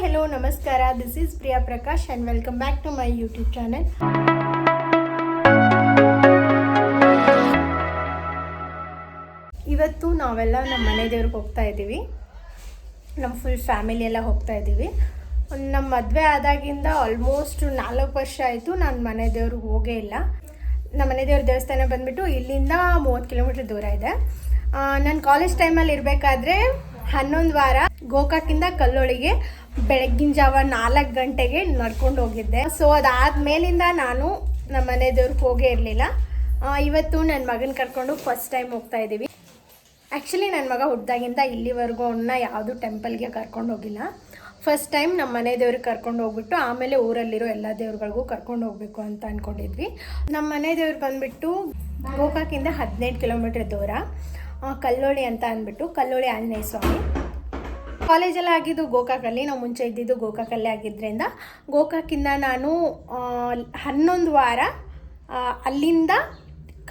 hello, namaskara. This is Priya Prakash and welcome back to my YouTube channel. ಇವತ್ತು ನಾವೆಲ್ಲ ನಮ್ಮ ಮನೆ ದೇವ್ರಿಗೆ ಹೋಗ್ತಾ ಇದ್ದೀವಿ. ನಮ್ಮ ಫುಲ್ ಫ್ಯಾಮಿಲಿ ಎಲ್ಲ ಹೋಗ್ತಾ ಇದ್ದೀವಿ. ನಮ್ಮ ಮದುವೆ ಆದಾಗಿಂದ ಆಲ್ಮೋಸ್ಟ್ 4 ವರ್ಷ ಆಯಿತು ನಾನು ಮನೆ ದೇವ್ರಿಗೆ ಹೋಗೇ ಇಲ್ಲ. ನಮ್ಮ ಮನೆ ದೇವ್ರ ದೇವಸ್ಥಾನ ಬಂದುಬಿಟ್ಟು ಇಲ್ಲಿಂದ 30 ಕಿಲೋಮೀಟರ್ ದೂರ ಇದೆ. ನಾನು ಕಾಲೇಜ್ ಟೈಮಲ್ಲಿ ಇರಬೇಕಾದ್ರೆ 11 ವಾರ ಗೋಕಾಕಿಂದ ಕಲ್ಲೋಳಿಗೆ ಬೆಳಗ್ಗಿನ ಜಾವ 4 ಗಂಟೆಗೆ ನಡ್ಕೊಂಡು ಹೋಗಿದ್ದೆ. ಸೊ ಅದಾದಮೇಲಿಂದ ನಾನು ನಮ್ಮ ಮನೆ ದೇವ್ರಿಗೆ ಹೋಗೇ ಇರಲಿಲ್ಲ. ಇವತ್ತು ನನ್ನ ಮಗನ ಕರ್ಕೊಂಡು ಫಸ್ಟ್ ಟೈಮ್ ಹೋಗ್ತಾ ಇದ್ದೀವಿ. ಆ್ಯಕ್ಚುಲಿ ನನ್ನ ಮಗ ಹುಟ್ಟಿದಾಗಿಂದ ಇಲ್ಲಿವರೆಗೂ ಅವನ್ನ ಯಾವುದೂ ಟೆಂಪಲ್ಗೆ ಕರ್ಕೊಂಡು ಹೋಗಿಲ್ಲ. ಫಸ್ಟ್ ಟೈಮ್ ನಮ್ಮ ಮನೆ ದೇವ್ರಿಗೆ ಕರ್ಕೊಂಡು ಹೋಗ್ಬಿಟ್ಟು ಆಮೇಲೆ ಊರಲ್ಲಿರೋ ಎಲ್ಲ ದೇವ್ರುಗಳಿಗೂ ಕರ್ಕೊಂಡು ಹೋಗಬೇಕು ಅಂತ ಅಂದ್ಕೊಂಡಿದ್ವಿ. ನಮ್ಮ ಮನೆ ದೇವ್ರು ಬಂದುಬಿಟ್ಟು ಗೋಕಾಕಿಂದ 18 ಕಿಲೋಮೀಟರ್ ದೂರ, ಕಲ್ಲೋಳಿ ಅಂತ ಅಂದ್ಬಿಟ್ಟು, ಕಲ್ಲೋಳಿ ಆಂಜನೇಯ ಸ್ವಾಮಿ. ಕಾಲೇಜೆಲ್ಲ ಆಗಿದ್ದು ಗೋಕಾಕಲ್ಲಿ, ನಾವು ಮುಂಚೆ ಇದ್ದಿದ್ದು ಗೋಕಾಕಲ್ಲೇ ಆಗಿದ್ದರಿಂದ ಗೋಕಾಕಿಂದ ನಾನು 11 ವಾರ ಅಲ್ಲಿಂದ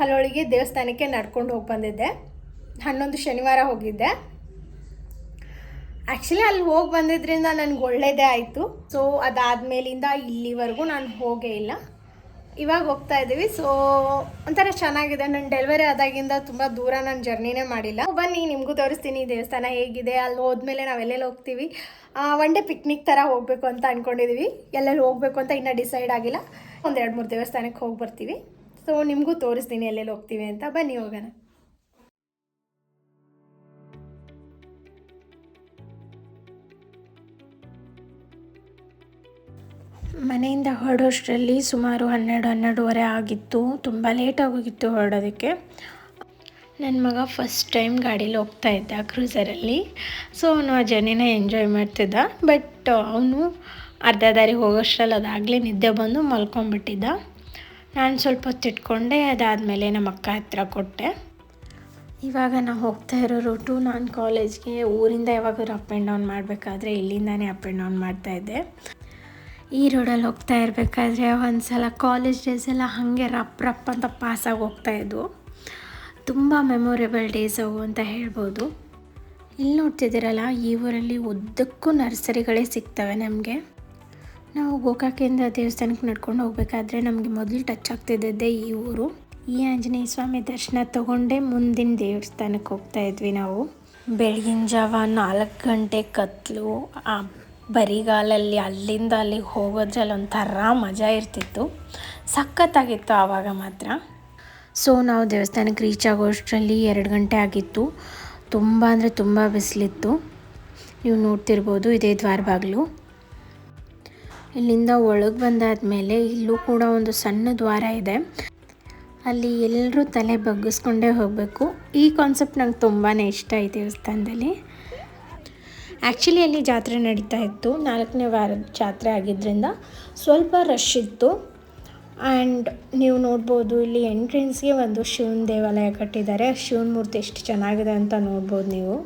ಕಲ್ಲೋಳಿಗೆ ದೇವಸ್ಥಾನಕ್ಕೆ ನಡ್ಕೊಂಡು ಹೋಗಿ ಬಂದಿದ್ದೆ. 11 ಶನಿವಾರ ಹೋಗಿದ್ದೆ. ಆ್ಯಕ್ಚುಲಿ ಅಲ್ಲಿ ಹೋಗಿ ಬಂದಿದ್ದರಿಂದ ನನಗೆ ಒಳ್ಳೆಯದೇ ಆಯಿತು. ಸೊ ಅದಾದಮೇಲಿಂದ ಇಲ್ಲಿವರೆಗೂ ನಾನು ಹೋಗೇ ಇಲ್ಲ. ಇವಾಗ ಹೋಗ್ತಾ ಇದ್ದೀವಿ. ಸೊ ಒಂಥರ ಚೆನ್ನಾಗಿದೆ. ನನ್ನ ಡೆಲಿವರಿ ಆದಾಗಿಂದ ತುಂಬ ದೂರ ನಾನು ಜರ್ನಿನೇ ಮಾಡಿಲ್ಲ. ಬನ್ನಿ ನಿಮಗೂ ತೋರಿಸ್ತೀನಿ ದೇವಸ್ಥಾನ ಹೇಗಿದೆ. ಅಲ್ಲಿ ಹೋದ್ಮೇಲೆ ನಾವೆಲ್ಲೆಲ್ಲಿ ಹೋಗ್ತೀವಿ. ಒನ್ ಡೇ ಪಿಕ್ನಿಕ್ ಥರ ಹೋಗಬೇಕು ಅಂತ ಅಂದ್ಕೊಂಡಿದ್ದೀವಿ. ಎಲ್ಲೆಲ್ಲಿ ಹೋಗಬೇಕು ಅಂತ ಇನ್ನೂ ಡಿಸೈಡ್ ಆಗಿಲ್ಲ. 1-2-3 ದೇವಸ್ಥಾನಕ್ಕೆ ಹೋಗಿ ಬರ್ತೀವಿ. ಸೊ ನಿಮಗೂ ತೋರಿಸ್ತೀನಿ ಎಲ್ಲೆಲ್ಲಿ ಹೋಗ್ತೀವಿ ಅಂತ. ಬನ್ನಿ ಹೋಗೋಣ. ಮನೆಯಿಂದ ಹೊರಡೋಷ್ಟರಲ್ಲಿ ಸುಮಾರು 12-12:30 ಆಗಿತ್ತು. ತುಂಬ ಲೇಟಾಗೋಗಿತ್ತು ಹೊರಡೋದಕ್ಕೆ. ನನ್ನ ಮಗ ಫಸ್ಟ್ ಟೈಮ್ ಗಾಡೀಲಿ ಹೋಗ್ತಾ ಇದ್ದ, ಕ್ರೂಸರಲ್ಲಿ. ಸೊ ಅವನು ಆ ಜರ್ನಿನ ಎಂಜಾಯ್ ಮಾಡ್ತಿದ್ದ. ಬಟ್ ಅವನು ಅರ್ಧ ದಾರಿ ಹೋಗೋಷ್ಟರಲ್ಲಿ ಅದಾಗಲೇ ನಿದ್ದೆ ಬಂದು ಮಲ್ಕೊಂಡ್ಬಿಟ್ಟಿದ್ದ. ನಾನು ಸ್ವಲ್ಪ ಹೊತ್ತು ಇಟ್ಕೊಂಡೆ. ಅದಾದಮೇಲೆ ನಮ್ಮ ಅಕ್ಕ ಹತ್ರ ಕೊಟ್ಟೆ. ಇವಾಗ ನಾವು ಹೋಗ್ತಾ ಇರೋ ರೂಟು, ನಾನು ಕಾಲೇಜ್ಗೆ ಊರಿಂದ ಯಾವಾಗಾದ್ರು ಅಪ್ ಆ್ಯಂಡ್ ಡೌನ್ ಮಾಡಬೇಕಾದ್ರೆ ಇಲ್ಲಿಂದಾನೇ ಅಪ್ ಆ್ಯಂಡ್ ಡೌನ್ ಮಾಡ್ತಾಯಿದ್ದೆ. ಈ ರೋಡಲ್ಲಿ ಹೋಗ್ತಾ ಇರಬೇಕಾದ್ರೆ ಒಂದು ಸಲ ಕಾಲೇಜ್ ಡೇಸ್ ಎಲ್ಲ ಹಾಗೆ ರಪ್ ಅಂತ ಪಾಸಾಗಿ ಹೋಗ್ತಾಯಿದ್ವು. ತುಂಬ ಮೆಮೊರೇಬಲ್ ಡೇಸ್ ಅವು ಅಂತ ಹೇಳ್ಬೋದು. ಇಲ್ಲಿ ನೋಡ್ತಿದ್ದೀರಲ್ಲ, ಈ ಊರಲ್ಲಿ ಉದ್ದಕ್ಕೂ ನರ್ಸರಿಗಳೇ ಸಿಗ್ತವೆ ನಮಗೆ. ನಾವು ಗೋಕಾಕಿಂದ ದೇವಸ್ಥಾನಕ್ಕೆ ನಡ್ಕೊಂಡು ಹೋಗ್ಬೇಕಾದ್ರೆ ನಮಗೆ ಮೊದಲು ಟಚ್ ಆಗ್ತಿದ್ದೆ ಈ ಊರು. ಈ ಆಂಜನೇಯ ಸ್ವಾಮಿ ದರ್ಶನ ತೊಗೊಂಡೇ ಮುಂದಿನ ದೇವಸ್ಥಾನಕ್ಕೆ ಹೋಗ್ತಾಯಿದ್ವಿ ನಾವು. ಬೆಳಗಿನ ಜಾವ 4 ಗಂಟೆ ಕತ್ತಲು, ಬರಿಗಾಲಲ್ಲಿ ಅಲ್ಲಿಂದ ಅಲ್ಲಿಗೆ ಹೋಗೋದ್ರಲ್ಲಿ ಒಂಥರ ಮಜಾ ಇರ್ತಿತ್ತು. ಸಖತ್ತಾಗಿತ್ತು ಆವಾಗ ಮಾತ್ರ. ಸೊ ನಾವು ದೇವಸ್ಥಾನಕ್ಕೆ ರೀಚ್ ಆಗೋಷ್ಟರಲ್ಲಿ 2 ಗಂಟೆ ಆಗಿತ್ತು. ತುಂಬ ಅಂದರೆ ತುಂಬ ಬಿಸಿಲಿತ್ತು. ನೀವು ನೋಡ್ತಿರ್ಬೋದು, ಇದೇ ದ್ವಾರ ಬಾಗಿಲು. ಇಲ್ಲಿಂದ ಒಳಗೆ ಬಂದಾದಮೇಲೆ ಇಲ್ಲೂ ಕೂಡ ಒಂದು ಸಣ್ಣ ದ್ವಾರ ಇದೆ. ಅಲ್ಲಿ ಎಲ್ಲರೂ ತಲೆ ಬಗ್ಗಿಸ್ಕೊಂಡೇ ಹೋಗಬೇಕು. ಈ ಕಾನ್ಸೆಪ್ಟ್ ನಂಗೆ ತುಂಬಾ ಇಷ್ಟ ಈ ದೇವಸ್ಥಾನದಲ್ಲಿ. ಆ್ಯಕ್ಚುಲಿ ಅಲ್ಲಿ ಜಾತ್ರೆ ನಡೀತಾ ಇತ್ತು. 4ನೇ ವಾರದ ಜಾತ್ರೆ ಆಗಿದ್ದರಿಂದ ಸ್ವಲ್ಪ ರಶ್ ಇತ್ತು. ಆ್ಯಂಡ್ ನೀವು ನೋಡ್ಬೋದು, ಇಲ್ಲಿ ಎಂಟ್ರೆನ್ಸ್ಗೆ ಒಂದು ಶಿವನ ದೇವಾಲಯ ಕಟ್ಟಿದ್ದಾರೆ. ಶಿವನ ಮೂರ್ತಿ ಎಷ್ಟು ಚೆನ್ನಾಗಿದೆ ಅಂತ ನೋಡ್ಬೋದು ನೀವು.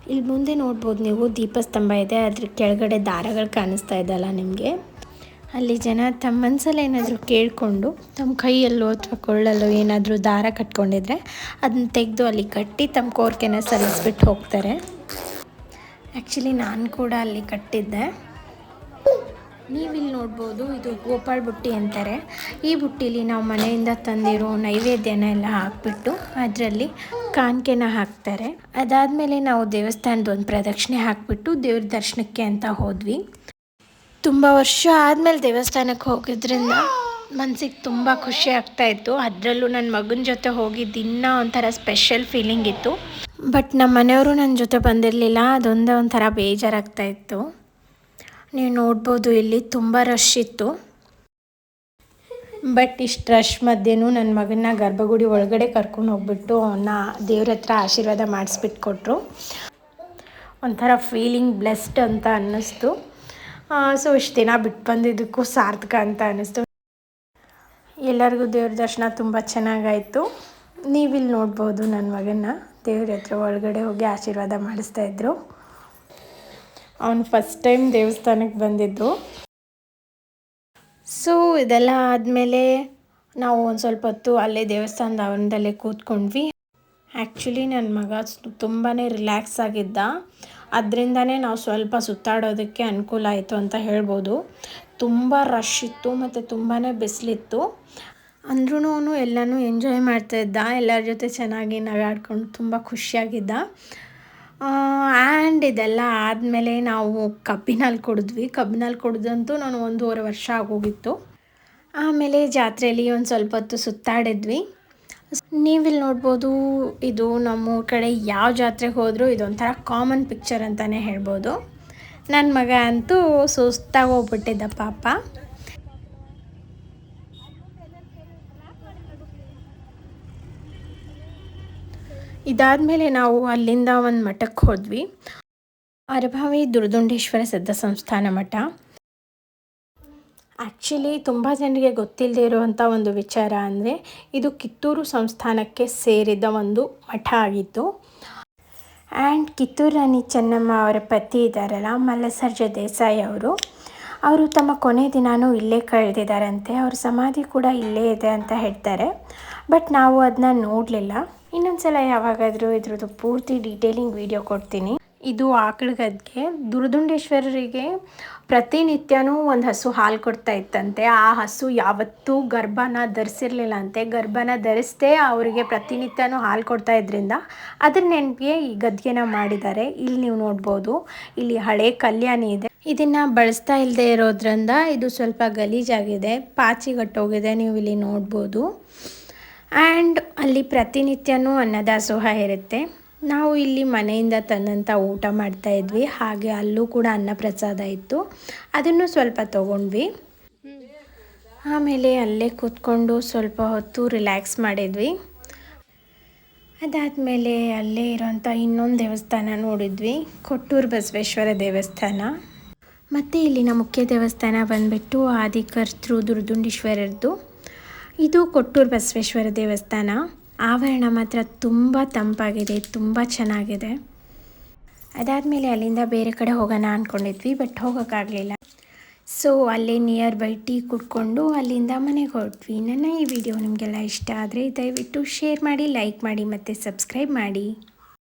ಇಲ್ಲಿ ಮುಂದೆ ನೋಡ್ಬೋದು ನೀವು, ದೀಪಸ್ತಂಭ ಇದೆ. ಅದ್ರ ಕೆಳಗಡೆ ದಾರಗಳು ಕಾಣಿಸ್ತಾ ಇದೆಯಲ್ಲ ನಿಮಗೆ. ಅಲ್ಲಿ ಜನ ತಮ್ಮ ಮನಸ್ಸಲ್ಲಿ ಏನಾದರೂ ಕೇಳಿಕೊಂಡು ತಮ್ಮ ಕೈಯಲ್ಲೋ ಅಥವಾ ಕೊಳ್ಳಲ್ಲೋ ಏನಾದರೂ ದಾರ ಕಟ್ಕೊಂಡಿದ್ರೆ ಅದನ್ನ ತೆಗೆದು ಅಲ್ಲಿ ಕಟ್ಟಿ ತಮ್ಮ ಕೋರಿಕೆನ ಸಲ್ಲಿಸ್ಬಿಟ್ಟು ಹೋಗ್ತಾರೆ. ಆ್ಯಕ್ಚುಲಿ ನಾನು ಕೂಡ ಅಲ್ಲಿ ಕಟ್ಟಿದ್ದೆ. ನೀವಿಲ್ಲಿ ನೋಡ್ಬೋದು, ಇದು ಗೋಪಾಳ ಬುಟ್ಟಿ ಅಂತಾರೆ. ಈ ಬುಟ್ಟಿಲಿ ನಾವು ಮನೆಯಿಂದ ತಂದಿರೋ ನೈವೇದ್ಯನ ಎಲ್ಲ ಹಾಕಿಬಿಟ್ಟು ಅದರಲ್ಲಿ ಕಾಣಿಕೆನ ಹಾಕ್ತಾರೆ. ಅದಾದಮೇಲೆ ನಾವು ದೇವಸ್ಥಾನದ ಒಂದು ಪ್ರದಕ್ಷಿಣೆ ಹಾಕಿಬಿಟ್ಟು ದೇವ್ರ ದರ್ಶನಕ್ಕೆ ಅಂತ ಹೋದ್ವಿ. ತುಂಬ ವರ್ಷ ಆದಮೇಲೆ ದೇವಸ್ಥಾನಕ್ಕೆ ಹೋಗಿದ್ರಿಂದ ಮನಸ್ಸಿಗೆ ತುಂಬ ಖುಷಿ ಆಗ್ತಾಯಿತ್ತು. ಅದರಲ್ಲೂ ನನ್ನ ಮಗನ ಜೊತೆ ಹೋಗಿದ್ದು ಇನ್ನೂ ಒಂಥರ ಸ್ಪೆಷಲ್ ಫೀಲಿಂಗ್ ಇತ್ತು. ಬಟ್ ನಮ್ಮ ಮನೆಯವರು ನನ್ನ ಜೊತೆ ಬಂದಿರಲಿಲ್ಲ. ಅದೊಂದೇ ಒಂಥರ ಬೇಜಾರಾಗ್ತಾಯಿತ್ತು. ನೀವು ನೋಡ್ಬೋದು, ಇಲ್ಲಿ ತುಂಬ ರಶ್ ಇತ್ತು. ಬಟ್ ಇಷ್ಟು ರಶ್ ಮಧ್ಯೆನೂ ನನ್ನ ಮಗನ ಗರ್ಭಗುಡಿ ಒಳಗಡೆ ಕರ್ಕೊಂಡು ಹೋಗ್ಬಿಟ್ಟು ಅವನ್ನ ದೇವ್ರ ಹತ್ರ ಆಶೀರ್ವಾದ ಮಾಡಿಸ್ಬಿಟ್ಟು ಕೊಟ್ಟರು. ಒಂಥರ ಫೀಲಿಂಗ್ ಬ್ಲೆಸ್ಡ್ ಅಂತ ಅನ್ನಿಸ್ತು. ಸೊ ಇಷ್ಟು ದಿನ ಬಿಟ್ಟು ಬಂದಿದ್ದಕ್ಕೂ ಸಾರ್ಥಕ ಅಂತ ಅನ್ನಿಸ್ತು. ಎಲ್ಲರಿಗೂ ದೇವ್ರ ದರ್ಶನ ತುಂಬ ಚೆನ್ನಾಗಾಯಿತು. ನೀವಿಲ್ಲಿ ನೋಡ್ಬೋದು, ನನ್ನ ಮಗನ ದೇವ್ರ ಹತ್ರ ಒಳಗಡೆ ಹೋಗಿ ಆಶೀರ್ವಾದ ಮಾಡಿಸ್ತಾಯಿದ್ರು. ಅವನು ಫಸ್ಟ್ ಟೈಮ್ ದೇವಸ್ಥಾನಕ್ಕೆ ಬಂದಿದ್ದು. ಸೊ ಇದೆಲ್ಲ ಆದಮೇಲೆ ನಾವು ಒಂದು ಸ್ವಲ್ಪ ಹೊತ್ತು ಅಲ್ಲೇ ದೇವಸ್ಥಾನದ ಆವರಣದಲ್ಲೇ ಕೂತ್ಕೊಂಡ್ವಿ. ಆ್ಯಕ್ಚುಲಿ ನನ್ನ ಮಗ ತುಂಬಾ ರಿಲ್ಯಾಕ್ಸ್ ಆಗಿದ್ದ. ಅದರಿಂದನೇ ನಾವು ಸ್ವಲ್ಪ ಸುತ್ತಾಡೋದಕ್ಕೆ ಅನುಕೂಲ ಆಯಿತು ಅಂತ ಹೇಳ್ಬೋದು. ತುಂಬ ರಶ್ ಇತ್ತು ಮತ್ತು ತುಂಬಾ ಬಿಸಿಲಿತ್ತು. ಅಂದ್ರೂ ಎಲ್ಲನೂ ಎಂಜಾಯ್ ಮಾಡ್ತಾಯಿದ್ದ, ಎಲ್ಲರ ಜೊತೆ ಚೆನ್ನಾಗಿ ನಗಾಡ್ಕೊಂಡು ತುಂಬ ಖುಷಿಯಾಗಿದ್ದ. ಆ್ಯಂಡ್ ಇದೆಲ್ಲ ಆದಮೇಲೆ ನಾವು ಕಬ್ಬಿನಲ್ಲಿ ಕುಡಿದ್ವಿ. ಕಬ್ಬಿನಲ್ಲಿ ಕುಡ್ದಂತೂ ನಾನು 1.5 ವರ್ಷ ಆಗೋಗಿತ್ತು. ಆಮೇಲೆ ಜಾತ್ರೆಯಲ್ಲಿ ಒಂದು ಸ್ವಲ್ಪ ಹೊತ್ತು ಸುತ್ತಾಡಿದ್ವಿ. ನೀವಿಲ್ಲಿ ನೋಡ್ಬೋದು, ಇದು ನಮ್ಮೂರ ಕಡೆ ಯಾವ ಜಾತ್ರೆಗೆ ಹೋದರೂ ಇದೊಂಥರ ಕಾಮನ್ ಪಿಕ್ಚರ್ ಅಂತಲೇ ಹೇಳ್ಬೋದು. ನನ್ನ ಮಗ ಅಂತೂ ಸುಸ್ತಾಗಿ ಹೋಗ್ಬಿಟ್ಟಿದ್ದ ಪಾಪ. ಇದಾದಮೇಲೆ ನಾವು ಅಲ್ಲಿಂದ ಒಂದು ಮಠಕ್ಕೆ ಹೋದ್ವಿ. ಅರಭಾವಿ ದುರ್ದುಂಡೇಶ್ವರ ಸಿದ್ಧ ಸಂಸ್ಥಾನ ಮಠ. ಆ್ಯಕ್ಚುಲಿ ತುಂಬ ಜನರಿಗೆ ಗೊತ್ತಿಲ್ಲದೆ ಇರುವಂಥ ಒಂದು ವಿಚಾರ ಅಂದರೆ, ಇದು ಕಿತ್ತೂರು ಸಂಸ್ಥಾನಕ್ಕೆ ಸೇರಿದ ಒಂದು ಮಠ ಆಗಿತ್ತು. ಆ್ಯಂಡ್ ಕಿತ್ತೂರು ರಾಣಿ ಚೆನ್ನಮ್ಮ ಅವರ ಪತಿ ಇದ್ದಾರಲ್ಲ, ಮಲ್ಲಸರ್ಜ ದೇಸಾಯಿ ಅವರು ತಮ್ಮ ಕೊನೆ ದಿನಾನೂ ಇಲ್ಲೇ ಕಳೆದಿದ್ದಾರಂತೆ. ಅವ್ರ ಸಮಾಧಿ ಕೂಡ ಇಲ್ಲೇ ಇದೆ ಅಂತ ಹೇಳ್ತಾರೆ. ಬಟ್ ನಾವು ಅದನ್ನ ನೋಡಲಿಲ್ಲ. ಇನ್ನೊಂದು ಸಲ ಯಾವಾಗಾದರೂ ಇದ್ರದ್ದು ಪೂರ್ತಿ ಡೀಟೇಲಿಂಗ್ ವಿಡಿಯೋ ಕೊಡ್ತೀನಿ. ಇದು ಆಕಳಗದ್ಗೆ. ದುರ್ದುಂಡೇಶ್ವರರಿಗೆ ಪ್ರತಿನಿತ್ಯನೂ ಒಂದು ಹಸು ಹಾಲು ಕೊಡ್ತಾ ಇತ್ತಂತೆ. ಆ ಹಸು ಯಾವತ್ತೂ ಗರ್ಭನ ಧರಿಸಿರಲಿಲ್ಲ ಅಂತೆ. ಗರ್ಭನ ಧರಿಸದೆ ಅವರಿಗೆ ಪ್ರತಿನಿತ್ಯನೂ ಹಾಲು ಕೊಡ್ತಾ ಇದ್ರಿಂದ ಅದ್ರ ನೆನಪಿಗೆ ಈ ಗದ್ಗೆನ ಮಾಡಿದ್ದಾರೆ. ಇಲ್ಲಿ ನೀವು ನೋಡ್ಬೋದು, ಇಲ್ಲಿ ಹಳೆ ಕಲ್ಯಾಣಿ ಇದೆ. ಇದನ್ನು ಬಳಸ್ತಾ ಇಲ್ಲದೆ ಇರೋದ್ರಿಂದ ಇದು ಸ್ವಲ್ಪ ಗಲೀಜಾಗಿದೆ, ಪಾಚಿಗಟ್ಟೋಗಿದೆ, ನೀವು ಇಲ್ಲಿ ನೋಡ್ಬೋದು. ಆ್ಯಂಡ್ ಅಲ್ಲಿ ಪ್ರತಿನಿತ್ಯನೂ ಅನ್ನದಾಸೋಹ ಇರುತ್ತೆ. ನಾವು ಇಲ್ಲಿ ಮನೆಯಿಂದ ತಂದಂಥ ಊಟ ಮಾಡ್ತಾಯಿದ್ವಿ. ಹಾಗೆ ಅಲ್ಲೂ ಕೂಡ ಅನ್ನಪ್ರಸಾದ ಇತ್ತು, ಅದನ್ನು ಸ್ವಲ್ಪ ತೊಗೊಂಡ್ವಿ. ಆಮೇಲೆ ಅಲ್ಲೇ ಕೂತ್ಕೊಂಡು ಸ್ವಲ್ಪ ಹೊತ್ತು ರಿಲ್ಯಾಕ್ಸ್ ಮಾಡಿದ್ವಿ. ಅದಾದಮೇಲೆ ಅಲ್ಲೇ ಇರೋಂಥ ಇನ್ನೊಂದು ದೇವಸ್ಥಾನ ನೋಡಿದ್ವಿ, ಕೊಟ್ಟೂರು ಬಸವೇಶ್ವರ ದೇವಸ್ಥಾನ. ಮತ್ತು ಇಲ್ಲಿನ ಮುಖ್ಯ ದೇವಸ್ಥಾನ ಬಂದುಬಿಟ್ಟು ಆದಿಕರ್ತೃ ದುರ್ದುಂಡೇಶ್ವರರದ್ದು. ಇದು ಕೊಟ್ಟೂರು ಬಸವೇಶ್ವರ ದೇವಸ್ಥಾನ. ಆವರಣ ಮಾತ್ರ ತುಂಬ ತಂಪಾಗಿದೆ, ತುಂಬ ಚೆನ್ನಾಗಿದೆ. ಅದಾದಮೇಲೆ ಅಲ್ಲಿಂದ ಬೇರೆ ಕಡೆ ಹೋಗೋಣ ಅಂದ್ಕೊಂಡಿದ್ವಿ, ಬಟ್ ಹೋಗೋಕ್ಕಾಗಲಿಲ್ಲ. ಸೊ ಅಲ್ಲೇ ನಿಯರ್ ಬೈ ಟೀ ಕುಡ್ಕೊಂಡು ಅಲ್ಲಿಂದ ಮನೆಗೆ ಹೊರಟ್ವಿ. ನನ್ನ ಈ ವಿಡಿಯೋ ನಿಮಗೆಲ್ಲ ಇಷ್ಟ ಆದರೆ ದಯವಿಟ್ಟು ಶೇರ್ ಮಾಡಿ, ಲೈಕ್ ಮಾಡಿ ಮತ್ತು ಸಬ್ಸ್ಕ್ರೈಬ್ ಮಾಡಿ.